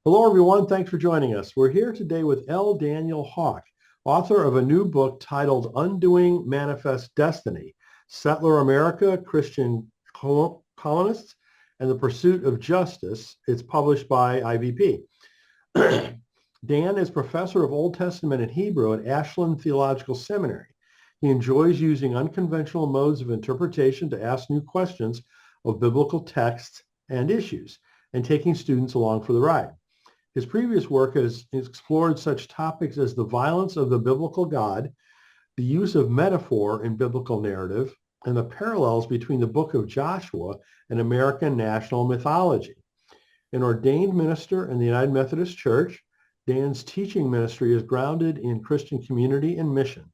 Hello, everyone. Thanks for joining us. We're here today with L. Daniel Hawk, author of a new book titled Undoing Manifest Destiny, Settler America, Christian Colonists, and the Pursuit of Justice. It's published by IVP. Dan is professor of Old Testament and Hebrew at Ashland Theological Seminary. He enjoys using unconventional modes of interpretation to ask new questions of biblical texts and issues, and taking students along for the ride. His previous work has explored such topics as the violence of the biblical God, the use of metaphor in biblical narrative, and the parallels between the book of Joshua and American national mythology. An ordained minister in the United Methodist Church, Dan's teaching ministry is grounded in Christian community and mission.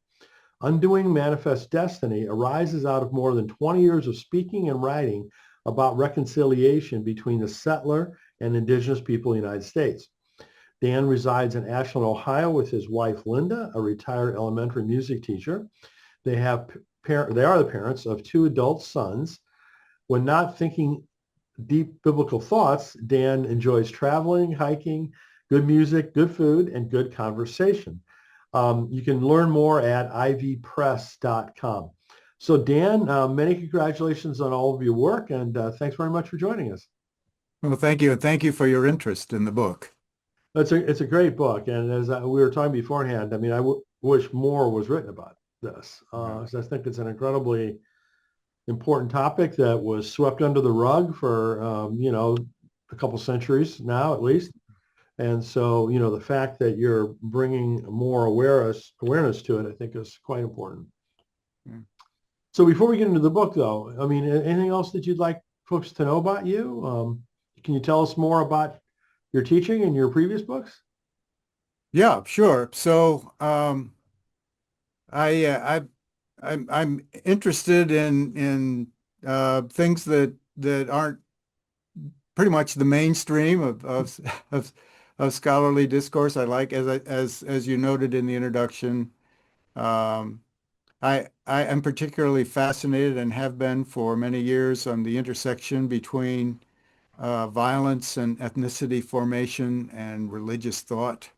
Undoing Manifest Destiny arises out of more than 20 years of speaking and writing about reconciliation between the settler and indigenous people in the United States. Dan resides in Ashland, Ohio with his wife, Linda, a retired elementary music teacher. They are the parents of two adult sons. When not thinking deep biblical thoughts, Dan enjoys traveling, hiking, good music, good food, and good conversation. You can learn more at ivpress.com. So Dan, many congratulations on all of your work, and thanks very much for joining us. Well, thank you. And thank you for your interest in the book. It's a great book, and as we were talking beforehand, I mean, wish more was written about this. Yeah. So I think it's an incredibly important topic that was swept under the rug for a couple centuries now, at least. And so, the fact that you're bringing more awareness to it, I think, is quite important. Mm. So before we get into the book, though, I mean, anything else that you'd like folks to know about you? Can you tell us more about your teaching in your previous books? Yeah, sure. So I'm interested in things that aren't pretty much the mainstream of scholarly discourse. I like, as you noted in the introduction, um, I am particularly fascinated and have been for many years on the intersection between violence and ethnicity formation and religious thought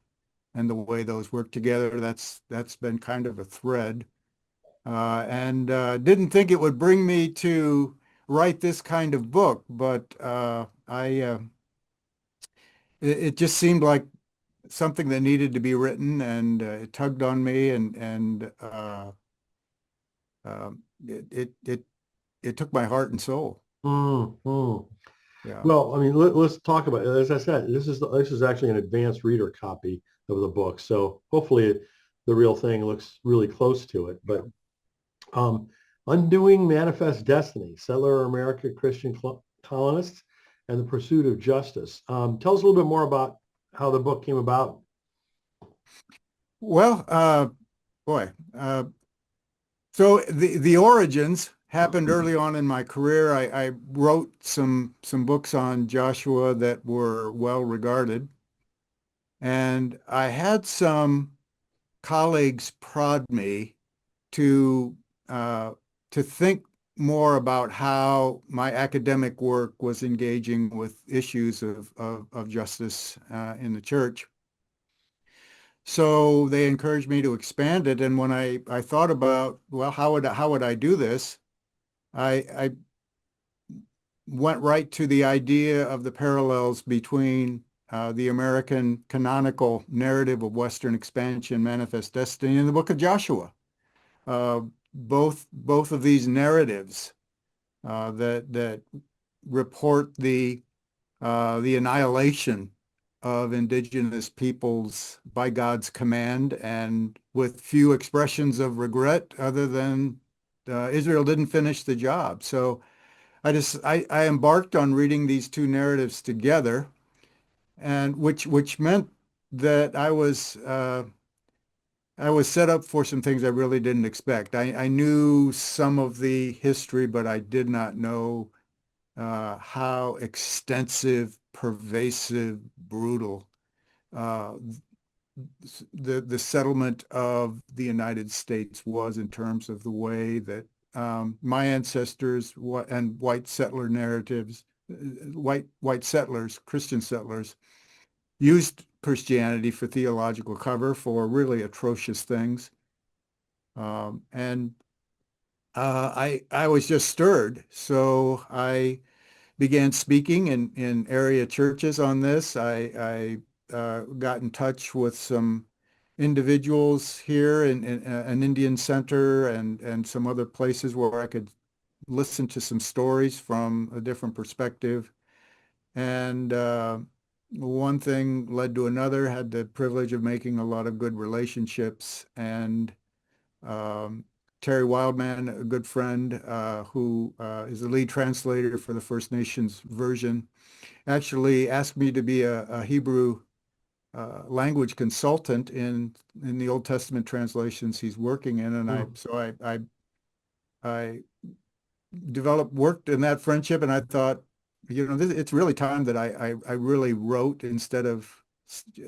and the way those work together. That's been kind of a thread. And didn't think it would bring me to write this kind of book, but it just seemed like something that needed to be written, and it tugged on me, and it took my heart and soul. Mm-hmm. Yeah. Well, I mean, let's talk about it. As I said, this is actually an advanced reader copy of the book, so hopefully the real thing looks really close to it. But um, Undoing Manifest Destiny, Settler America Christian Colonists, and the Pursuit of Justice. Tell us a little bit more about how the book came about. Well, boy, so the origins happened early on in my career. I wrote some books on Joshua that were well regarded, and I had some colleagues prod me to uh, to think more about how my academic work was engaging with issues of justice in the church. So they encouraged me to expand it. And when I thought about, well, how would I do this? I went right to the idea of the parallels between the American canonical narrative of Western expansion, manifest destiny, and the book of Joshua. Uh, both of these narratives that report the annihilation of indigenous peoples by God's command, and with few expressions of regret other than Israel didn't finish the job. So I embarked on reading these two narratives together, and which meant that I was set up for some things I really didn't expect. I knew some of the history, but I did not know how extensive, pervasive, brutal uh, the settlement of the United States was in terms of the way that my ancestors and white settler narratives, white settlers, Christian settlers, used Christianity for theological cover for really atrocious things. And I was just stirred. So I began speaking in area churches on this. I got in touch with some individuals here in an Indian center and some other places where I could listen to some stories from a different perspective. And one thing led to another, had the privilege of making a lot of good relationships. And um, Terry Wildman, a good friend who is the lead translator for the First Nations version, actually asked me to be a Hebrew language consultant in the Old Testament translations he's working in, and Mm. I developed worked in that friendship, and I thought, it's really time that I really wrote instead of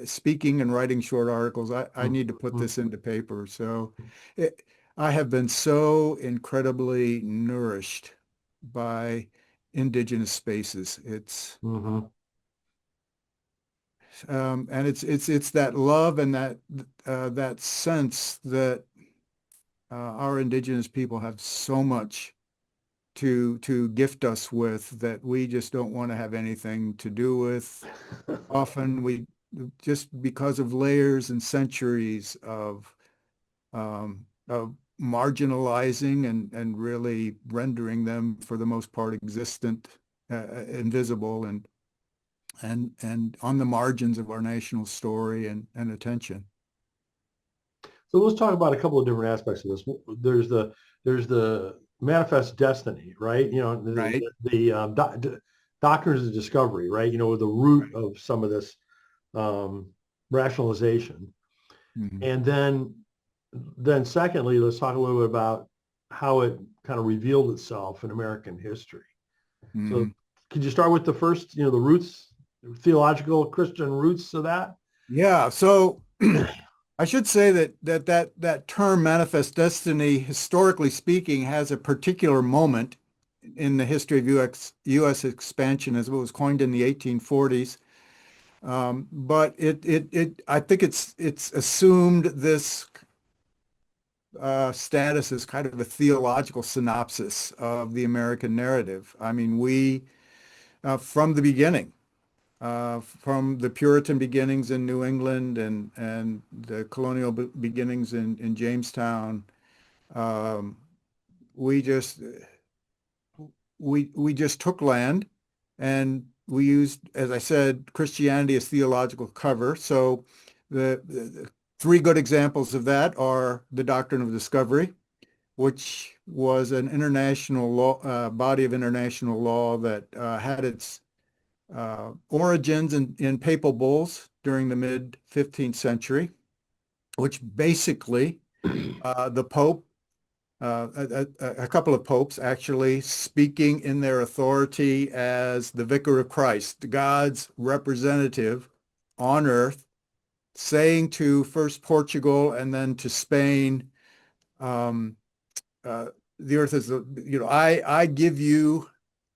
speaking and writing short articles. I Mm. need to put Mm. this into paper. So it, I have been so incredibly nourished by indigenous spaces. It's Mhm. and it's that love and that sense that our indigenous people have so much to gift us with that we just don't want to have anything to do with. Often we just because of layers and centuries of marginalizing and really rendering them for the most part existent, invisible and on the margins of our national story and attention. So let's talk about a couple of different aspects of this. There's the manifest destiny, right? Right. The doctrines of discovery, right? The root Right. of some of this um, rationalization. Mhm. And then secondly, let's talk a little bit about how it kind of revealed itself in American history. So Mhm. could you start with the first, the roots, theological Christian roots of that? Yeah, so I should say that term manifest destiny, historically speaking, has a particular moment in the history of US expansion as it was coined in the 1840s. But I think it's assumed this status as kind of a theological synopsis of the American narrative. I mean, we from the beginning, from the Puritan beginnings in New England and the colonial beginnings in Jamestown, um, we just we just took land and we used, as I said, Christianity as theological cover. So the three good examples of that are the doctrine of discovery, which was an international law, body of international law that had its origins in papal bulls during the mid 15th century, which basically the Pope, a couple of popes actually speaking in their authority as the vicar of Christ, God's representative on earth, saying to first Portugal and then to Spain, um, uh, the earth is, I give you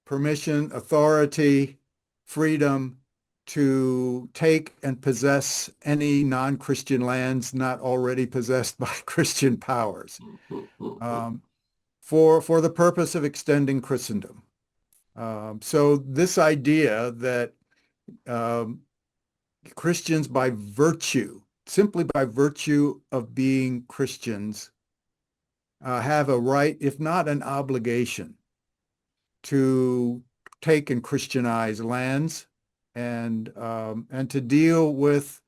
permission, authority, freedom to take and possess any non-Christian lands not already possessed by Christian powers, um, for the purpose of extending Christendom. So this idea that um, Christians by virtue, simply by virtue of being Christians, have a right, if not an obligation, to take and Christianize lands and to deal with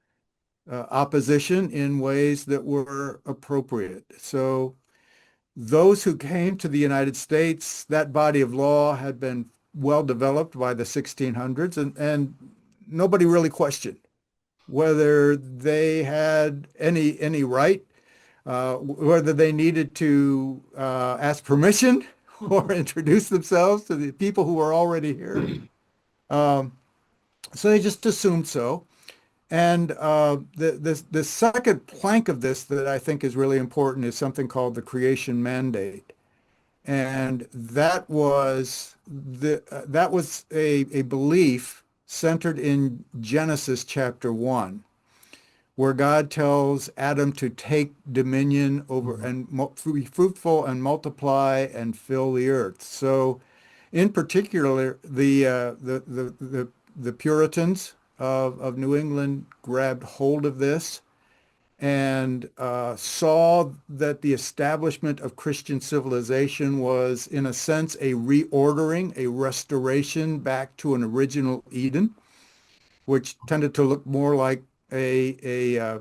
opposition in ways that were appropriate. So those who came to the United States, that body of law had been well developed by the 1600s, and nobody really questioned whether they had any right, whether they needed to ask permission or introduce themselves to the people who were already here. Um, so they just assumed so. And the second plank of this that I think is really important is something called the creation mandate. And that was a belief centered in Genesis chapter 1, where God tells Adam to take dominion over Mhm. and be fruitful and multiply and fill the earth. So, in particular, the Puritans of New England grabbed hold of this and saw that the establishment of Christian civilization was, in a sense, a reordering, a restoration back to an original Eden, which tended to look more like uh,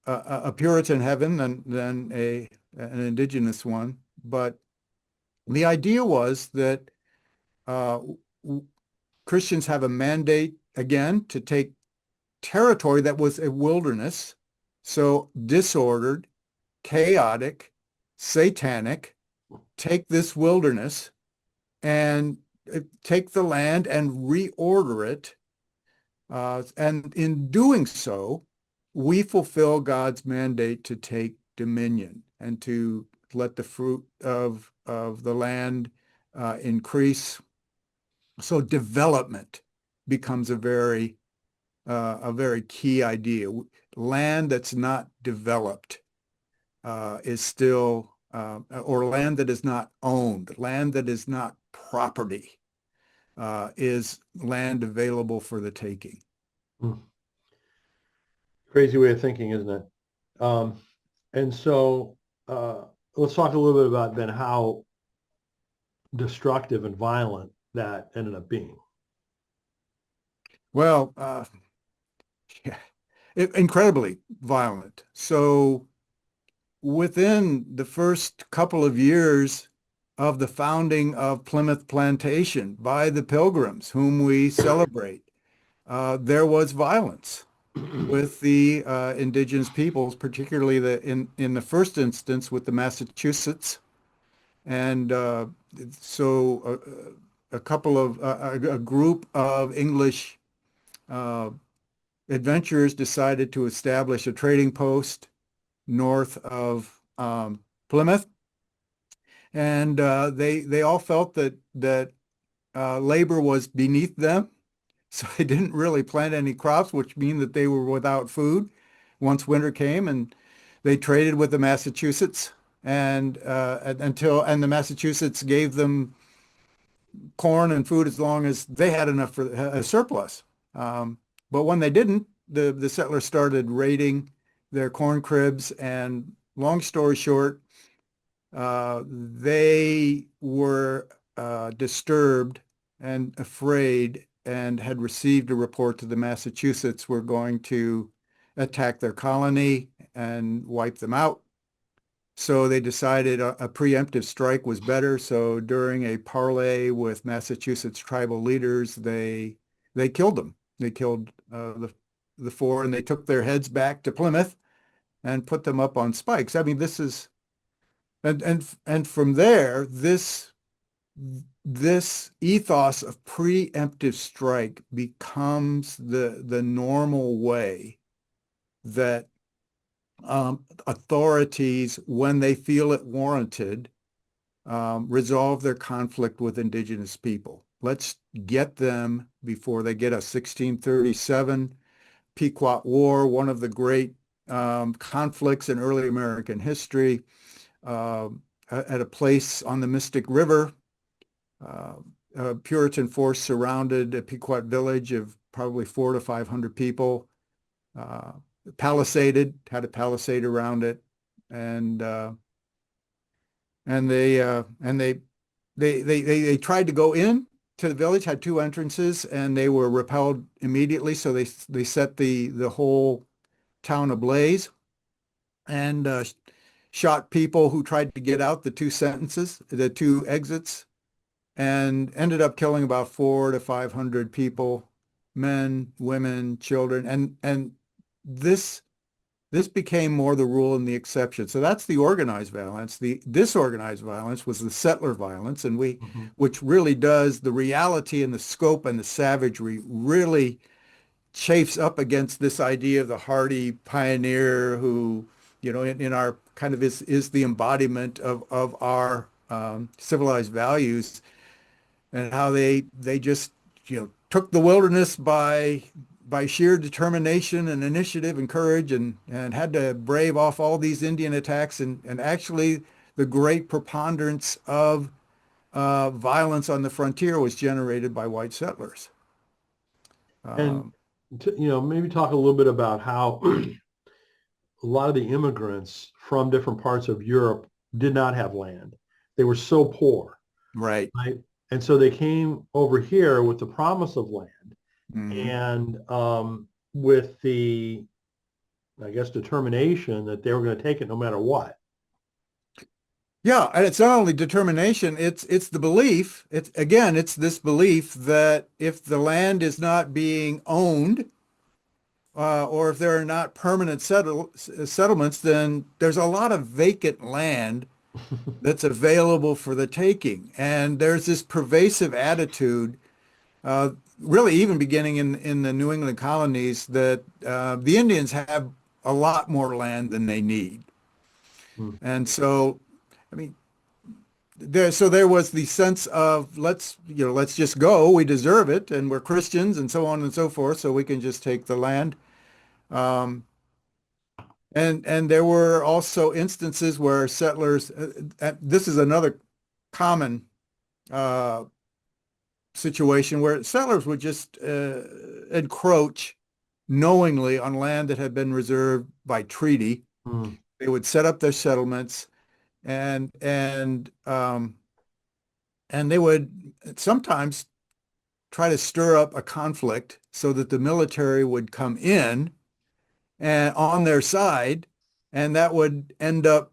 a Puritan heaven than an indigenous one. But the idea was that uh, Christians have a mandate, again, to take territory that was a wilderness, so disordered, chaotic, satanic, take this wilderness and take the land and reorder it. And in doing so, we fulfill God's mandate to take dominion and to let the fruit of the land increase. So development becomes a very key idea. Land that's not developed is still, or land that is not owned, land that is not property, is land available for the taking. Mm. Crazy way of thinking, isn't it? Um, and so uh, let's talk a little bit about then how destructive and violent that ended up being. Well, yeah, incredibly violent. So within the first couple of years of the founding of Plymouth Plantation by the Pilgrims, whom we celebrate, there was violence with the indigenous peoples, particularly in the first instance with the Massachusetts. And so a couple of a group of English uh, adventurers decided to establish a trading post north of Plymouth, and they all felt that labor was beneath them, so they didn't really plant any crops, which mean that they were without food once winter came, and they traded with the Massachusetts, and the Massachusetts gave them corn and food as long as they had enough for a surplus. Um, but when they didn't, the settlers started raiding their corn cribs, and long story short, they were disturbed and afraid and had received a report that the Massachusetts were going to attack their colony and wipe them out. So they decided a preemptive strike was better. So during a parley with Massachusetts tribal leaders, they killed them. They killed the four, and they took their heads back to Plymouth and put them up on spikes. I mean, this is and from there, this ethos of preemptive strike becomes the normal way that authorities, when they feel it warranted, resolve their conflict with indigenous people. Let's get them before they get us. 1637 Pequot War, one of the great conflicts in early American history, uh, at a place on the Mystic River. Uh, a Puritan force surrounded a Pequot village of probably 400 to 500 people, uh, palisaded, had a palisade around it, and and they they tried to go in to the village, had two entrances, and they were repelled immediately. So they set the whole town ablaze and shot people who tried to get out the two exits, and ended up killing about 400 to 500 people, men, women, children, and this this became more the rule than the exception. So that's the organized violence. The disorganized violence was the settler violence, and Mhm. which really does the reality and the scope and the savagery really chafes up against this idea of the hardy pioneer who, in our kind of is the embodiment of our civilized values, and how they just took the wilderness by sheer determination and initiative and courage, and had to brave off all these Indian attacks, and actually the great preponderance of violence on the frontier was generated by white settlers. And Um, maybe talk a little bit about how a lot of the immigrants from different parts of Europe did not have land. They were so poor, right. right? And so they came over here with the promise of land Hmm. and with the, I guess, determination that they were going to take it no matter what. Yeah, and it's not only determination, it's the belief. It's this belief that if the land is not being owned, or if there are not permanent settlements, then there's a lot of vacant land that's available for the taking. And there's this pervasive attitude, uh, really even beginning in the New England colonies, that the Indians have a lot more land than they need. Hmm. And so, I mean, there was the sense of let's just go, we deserve it, and we're Christians and so on and so forth, so we can just take the land. Um, and there were also instances where settlers, this is another common uh, situation where settlers would just encroach knowingly on land that had been reserved by treaty. Hmm. They would set up their settlements, and they would sometimes try to stir up a conflict so that the military would come in and on their side, and that would end up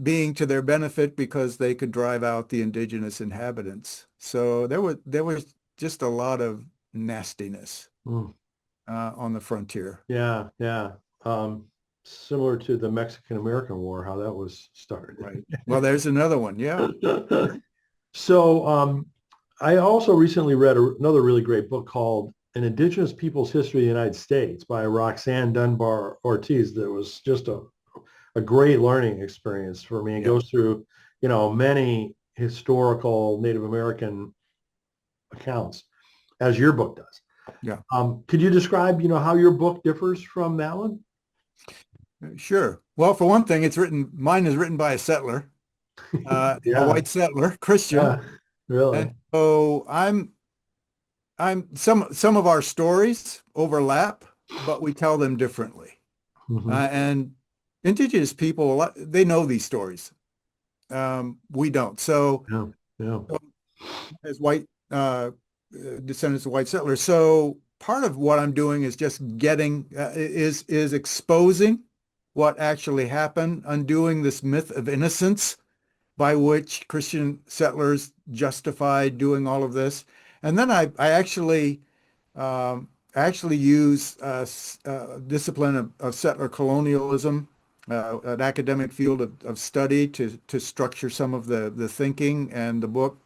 being to their benefit because they could drive out the indigenous inhabitants. So there was just a lot of nastiness Hmm. on the frontier. Yeah, yeah. Um, Similar to the Mexican-American War, how that was started. Right. Well, there's another one. Yeah. So I also recently read another really great book called An Indigenous People's History of the United States by Roxanne Dunbar Ortiz that was just a great learning experience for me. It Yeah. goes through, many historical Native American accounts, as your book does. Yeah. Could you describe, how your book differs from that one? Sure. Well, for one thing, mine is written by a settler, a Yeah, white settler, Christian. yeah, really. And so some of our stories overlap, but we tell them differently. Hmm. And indigenous people, they know these stories. We don't. So, Yeah, yeah. so as white descendants of white settlers, so part of what I'm doing is just is exposing what actually happened, undoing this myth of innocence by which Christian settlers justified doing all of this. And then I actually use discipline of settler colonialism, an academic field of study to structure some of the thinking and the book.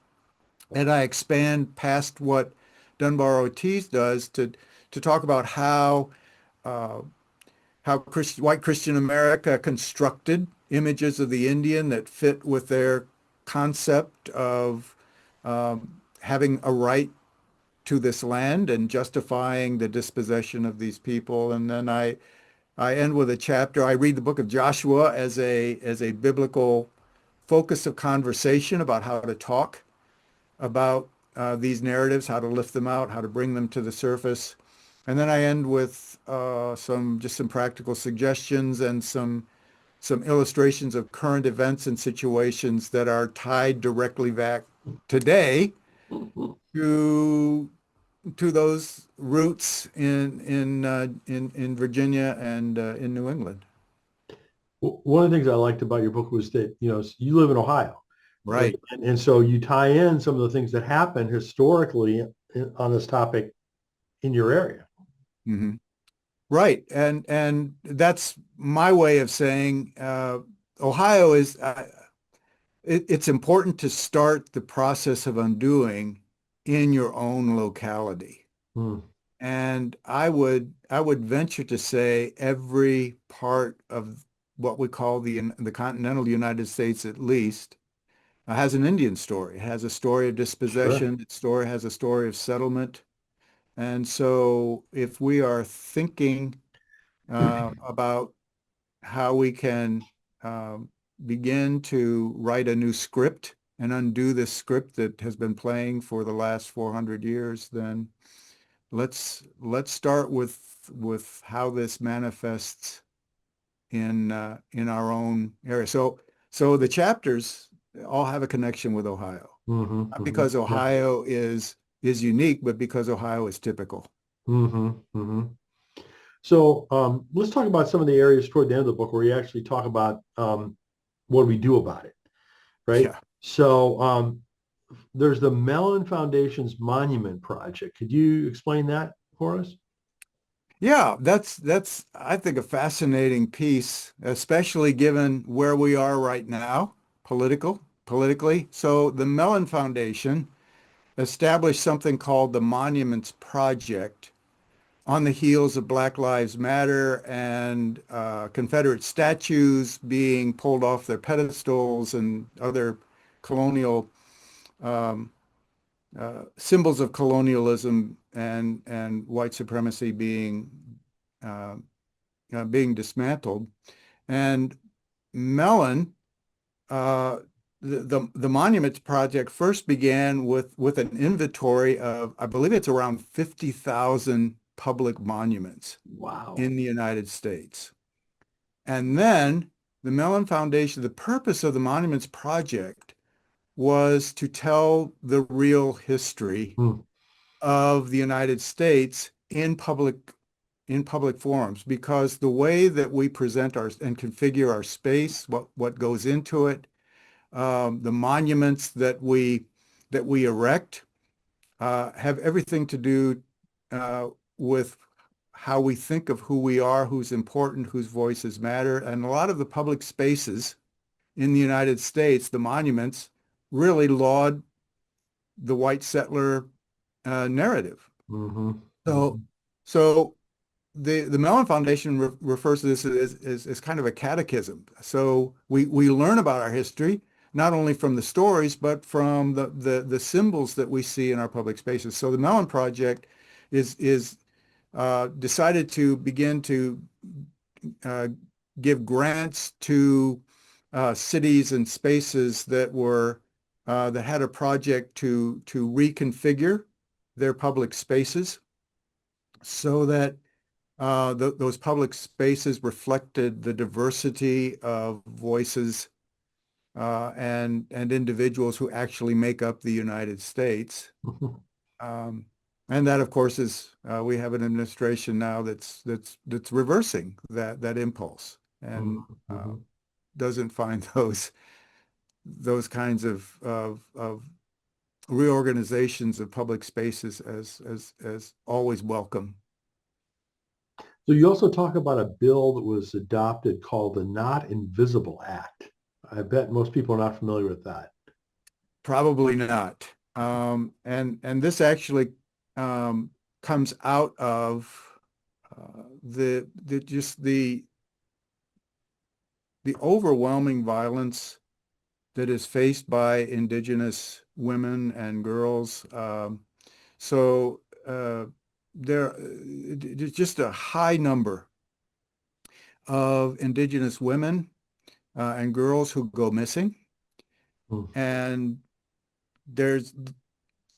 And I expand past what Dunbar Ortiz does to talk about uh, how white Christian America constructed images of the Indian that fit with their concept of having a right to this land and justifying the dispossession of these people. And then I end with a chapter. I read the book of Joshua as a biblical focus of conversation about how to talk about these narratives, how to lift them out, how to bring them to the surface. And then I end with some practical suggestions and some illustrations of current events and situations that are tied directly back today to those roots in Virginia and in New England. One of the things I liked about your book was that, you live in Ohio. Right. And so you tie in some of the things that happened historically on this topic in your area. Hmm. Right. And that's my way of saying Ohio is it's important to start the process of undoing in your own locality. Hmm. And I would venture to say every part of what we call the continental United States at least has an Indian story. It has a story of Sure. dispossession. Its story has a story of settlement. And so if we are thinking about how we can um, begin to write a new script and undo this script that has been playing for the last 400 years, then let's start with how this manifests in our own area. So the chapters all have a connection with Ohio. Mm-hmm, Not mm-hmm. because Yeah. Ohio is unique, but because Ohio is typical. Mm-hmm, mm-hmm. So let's talk about some of the areas toward the end of the book where you actually talk about what do we do about it, right? Yeah. So there's the Mellon Foundation's Monument Project. Could you explain that for us? Yeah, that's I think a fascinating piece, especially given where we are right now, politically. So the Mellon Foundation established something called the Monuments Project on the heels of Black Lives Matter and Confederate statues being pulled off their pedestals and other colonial um, symbols of colonialism and white supremacy uh, being dismantled. And Mellon, uh, the Monuments Project first began with an inventory of, I believe it's around 50,000 public monuments Wow. in the United States. And then the Mellon Foundation, the purpose of the Monuments Project was to tell the real history Hmm. of the United States in public forums, because the way that we present our and configure our space, what goes into it, the monuments that we erect have everything to do with how we think of who we are, who's important, whose voices matter. And a lot of the public spaces in the United States, the monuments, really laud the white settler narrative. Mm-hmm. So, Mm-hmm. so the Mellon Foundation refers to this as kind of a catechism. So we learn about our history, not only from the stories, but from the symbols that we see in our public spaces. So the Mellon Project is decided to begin to uh, give grants to cities and spaces that had a project to reconfigure their public spaces so that those public spaces reflected the diversity of voices and individuals who actually make up the United States. Um, and that, of course, is we have an administration now that's reversing that impulse and Mm-hmm. doesn't find those kinds of reorganizations of public spaces as always welcome. So you also talk about a bill that was adopted called the Not Invisible Act. I bet most people are not familiar with that. Probably not. And this actually um, comes out of the overwhelming violence that is faced by Indigenous women and girls. So there's just a high number of Indigenous women and girls who go missing, Hmm. and there's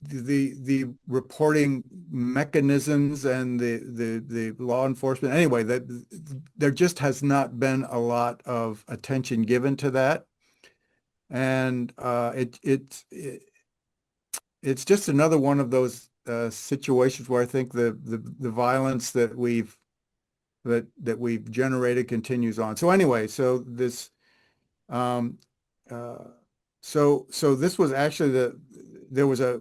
the reporting mechanisms and the law enforcement. Anyway, that there just has not been a lot of attention given to that, and it's just another one of those situations where I think the violence that we've generated continues on. So anyway, so this um, uh, so this was actually there was a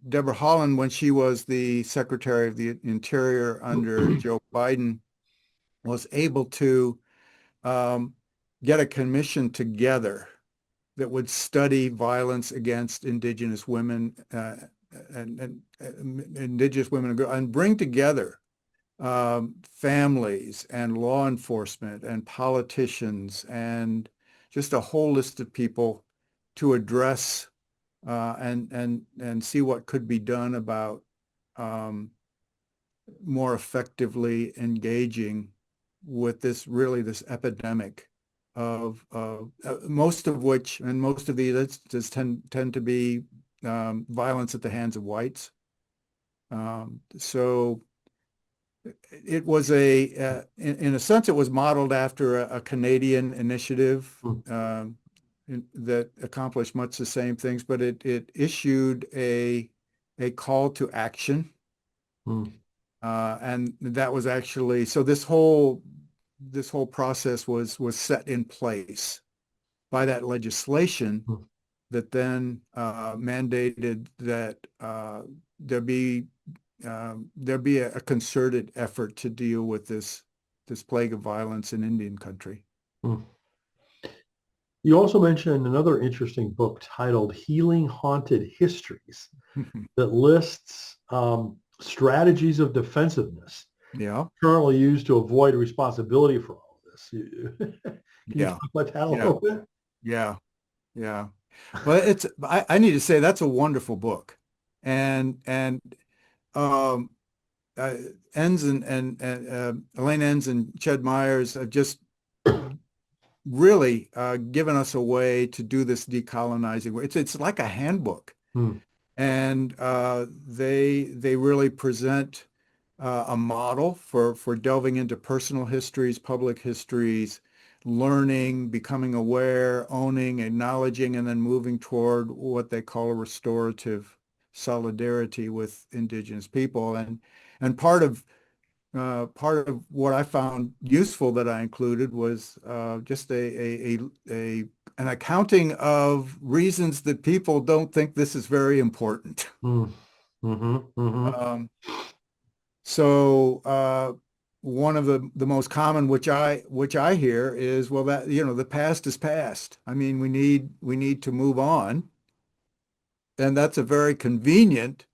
Deborah Haaland, when she was the Secretary of the Interior under Joe Biden, was able to um, get a commission together that would study violence against Indigenous women and Indigenous women and girls, and bring together families and law enforcement and politicians and just a whole list of people to address and see what could be done about more effectively engaging with this epidemic of most of which, and most of these instances tend to be violence at the hands of whites. So it was in a sense, it was modeled after a Canadian initiative Mm, that accomplished much the same things, but it issued a call to action. mm, And that was actually, so this whole process was set in place by that legislation mm, that then mandated that there be a concerted effort to deal with this plague of violence in Indian country. mm. You also mentioned another interesting book titled Healing Haunted Histories that lists strategies of defensiveness Yeah, currently used to avoid responsibility for all of this. Can you yeah, talk about that a yeah, little bit? yeah, yeah. Well, I need to say that's a wonderful book, and um, uh, Enns and Elaine Enns and Ched Myers have just really given us a way to do this decolonizing work. It's like a handbook, Hmm, and they really present a model for delving into personal histories, public histories, learning, becoming aware, owning, acknowledging, and then moving toward what they call a restorative solidarity with indigenous people. And part of what I found useful that I included was just an accounting of reasons that people don't think this is very important. hmm, hmm, hmm, Um, so one of the most common which I hear is, well, that the past is past. I mean, we need to move on, and that's a very convenient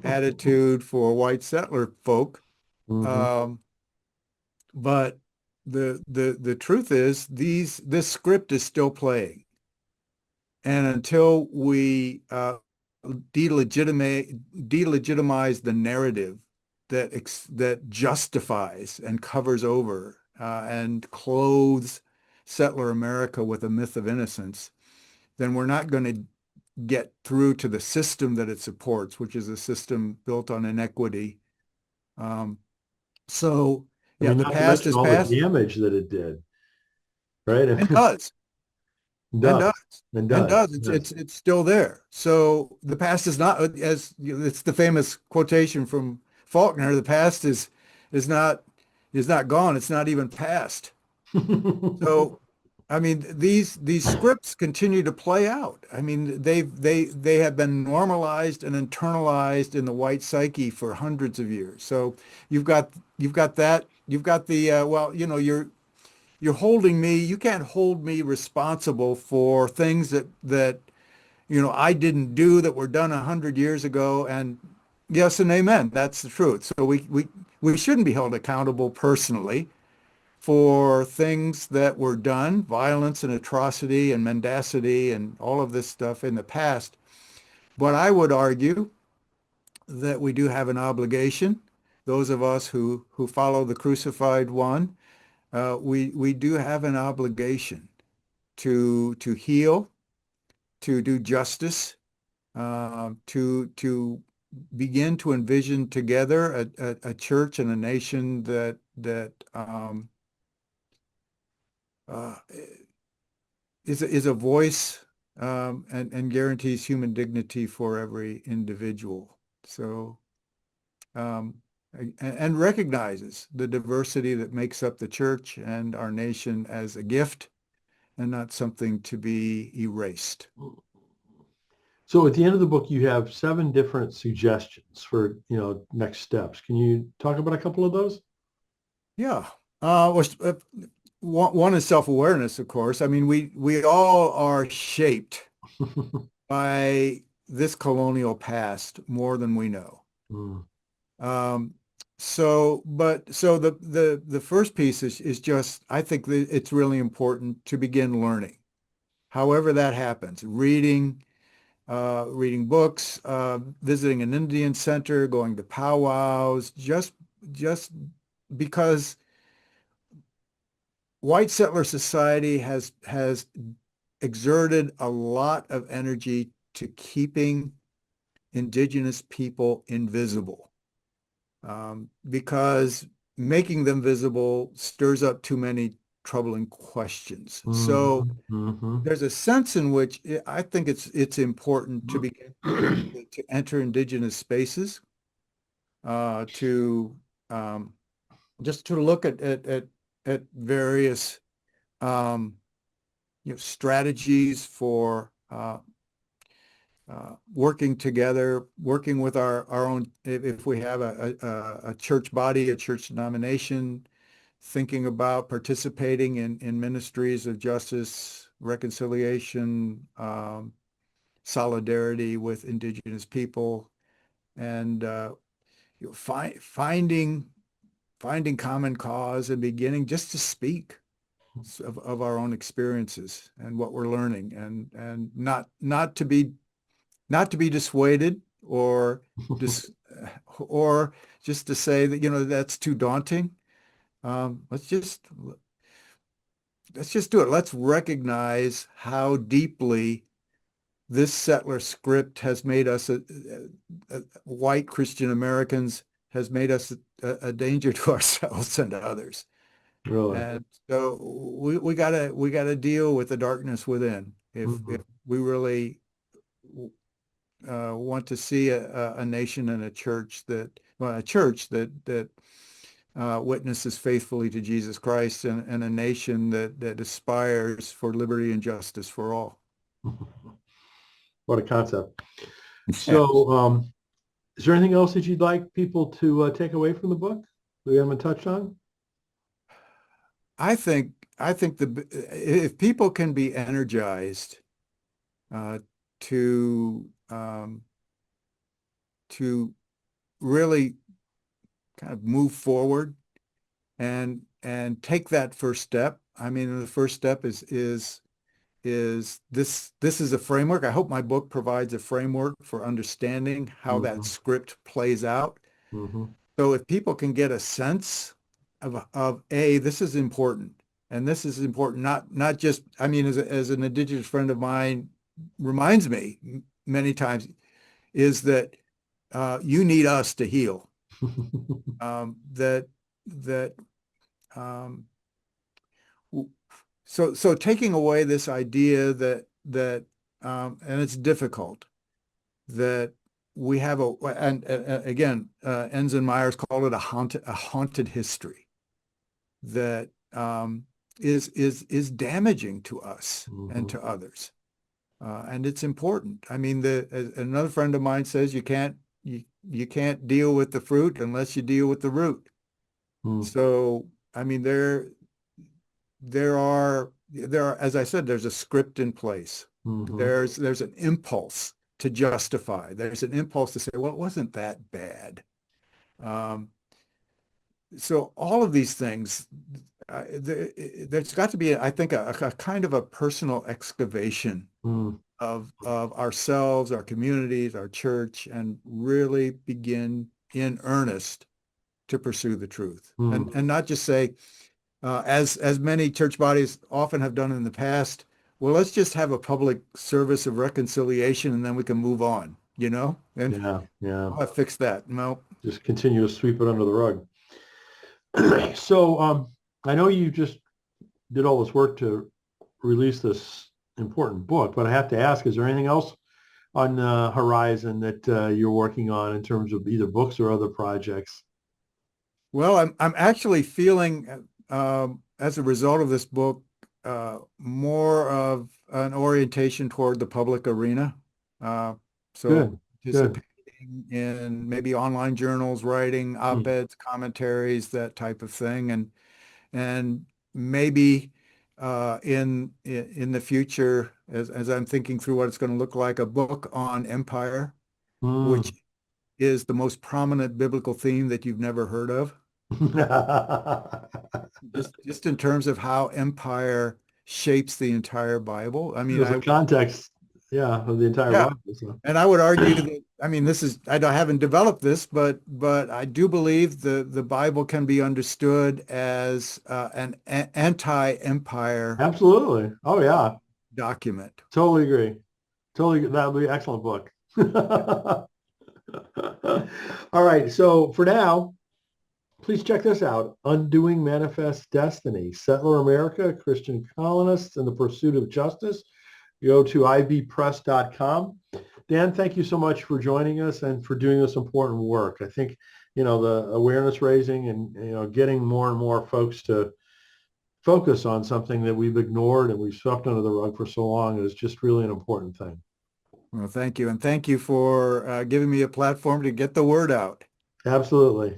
attitude for white settler folk. hmm, Um, But the truth is this script is still playing. And until we delegitimize the narrative that justifies and covers over and clothes settler America with a myth of innocence, then we're not going to get through to the system that it supports, which is a system built on inequity. Um, so I yeah, mean, the not to past mention is all the past damage that it did, right? and does. It And does does and and does. does. Yes. It's still there. So the past is not, it's the famous quotation from Faulkner. The past is not is not gone. It's not even past. So I mean, these scripts continue to play out. I mean, they have been normalized and internalized in the white psyche for hundreds of years. So you've got that. You've got the well, you're holding me, you can't hold me responsible for things that I didn't do that were done 100 years ago. And yes and amen, that's the truth. So we shouldn't be held accountable personally for things that were done, violence and atrocity and mendacity and all of this stuff in the past. But I would argue that we do have an obligation, those of us who follow the crucified one, we do have an obligation to heal, to do justice, to begin to envision together a church and a nation that uh, is a voice and guarantees human dignity for every individual. So um, and recognizes the diversity that makes up the church and our nation as a gift and not something to be erased. So at the end of the book, you have 7 different suggestions for, next steps. Can you talk about a couple of those? Yeah. One is self-awareness, of course. I mean, we all are shaped by this colonial past more than we know. Mm, Um, so the first piece is just, I think that it's really important to begin learning, however that happens, reading, reading books, visiting an Indian center, going to powwows, just because white settler society has exerted a lot of energy to keeping indigenous people invisible, because making them visible stirs up too many troubling questions. So Mhm, mhm. there's a sense in which I think it's important to begin to enter indigenous spaces, to um, just to look at various strategies for working together, working with our own, if we have a church body, a church denomination, thinking about participating in ministries of justice, reconciliation, solidarity with indigenous people, and finding common cause and beginning just to speak of our own experiences and what we're learning, and not to be dissuaded dis or just to say that, that's too daunting. Let's just do it. Let's recognize how deeply this settler script has made us, white Christian Americans, has made us a danger to ourselves and to others. Really. And so we gotta deal with the darkness within if Mhm. we really want to see a nation and a church that witnesses faithfully to Jesus Christ, and a nation that aspires for liberty and justice for all. What a concept. Yeah. So, is there anything else that you'd like people to take away from the book that we haven't touched on? I think if people can be energized uh, to to really kind of move forward and take that first step. I mean, the first step is this is a framework. I hope my book provides a framework for understanding how that Hmm. script plays out. Hmm. So if people can get a sense of this is important, and this is important, not just, I mean, as an indigenous friend of mine reminds me many times, is that you need us to heal. That um, so taking away this idea that and it's difficult, that we have and again, Enns and Myers called it a haunted history that is damaging to us and Hmm. to others, and it's important. I mean, another friend of mine says you can't deal with the fruit unless you deal with the root. So I mean, there are, as I said, there's a script in place. Hmm. There's an impulse to justify. There's an impulse to say, well, it wasn't that bad. Um, so all of these things, there's got to be, I think, a kind of a personal excavation Hmm. of ourselves, our communities, our church, and really begin in earnest to pursue the truth, and Hmm. not just say, as many church bodies often have done in the past, well, let's just have a public service of reconciliation and then we can move on, and Yeah, yeah. I'll fix that. No. Just continue to sweep it under the rug. So, I know you just did all this work to release this important book, but I have to ask, is there anything else on the horizon that you're working on in terms of either books or other projects? Well, I'm actually feeling, as a result of this book, more of an orientation toward the public arena. Uh, so Good, good. participating in maybe online journals, writing Hmm. op-eds, commentaries, that type of thing, and maybe in the future, as I'm thinking through what it's going to look like, a book on empire, which Hmm. is the most prominent biblical theme that you've never heard of. Just in terms of how empire shapes the entire Bible. I mean, Because the context Yeah, of the entire Yeah. Bible. So. And I would argue that, I mean, this is, haven't developed this, but I do believe the Bible can be understood as an anti-empire Absolutely. Oh yeah, document. totally agree. Totally, that would be an excellent book. All right. So for now, please check this out. Undoing Manifest Destiny, Settler America, Christian Colonists, and the Pursuit of Justice. Go to ivpress.com. Dan, thank you so much for joining us and for doing this important work. I think, the awareness raising and, getting more and more folks to focus on something that we've ignored and we've swept under the rug for so long is just really an important thing. Well, thank you. And thank you for giving me a platform to get the word out. Absolutely.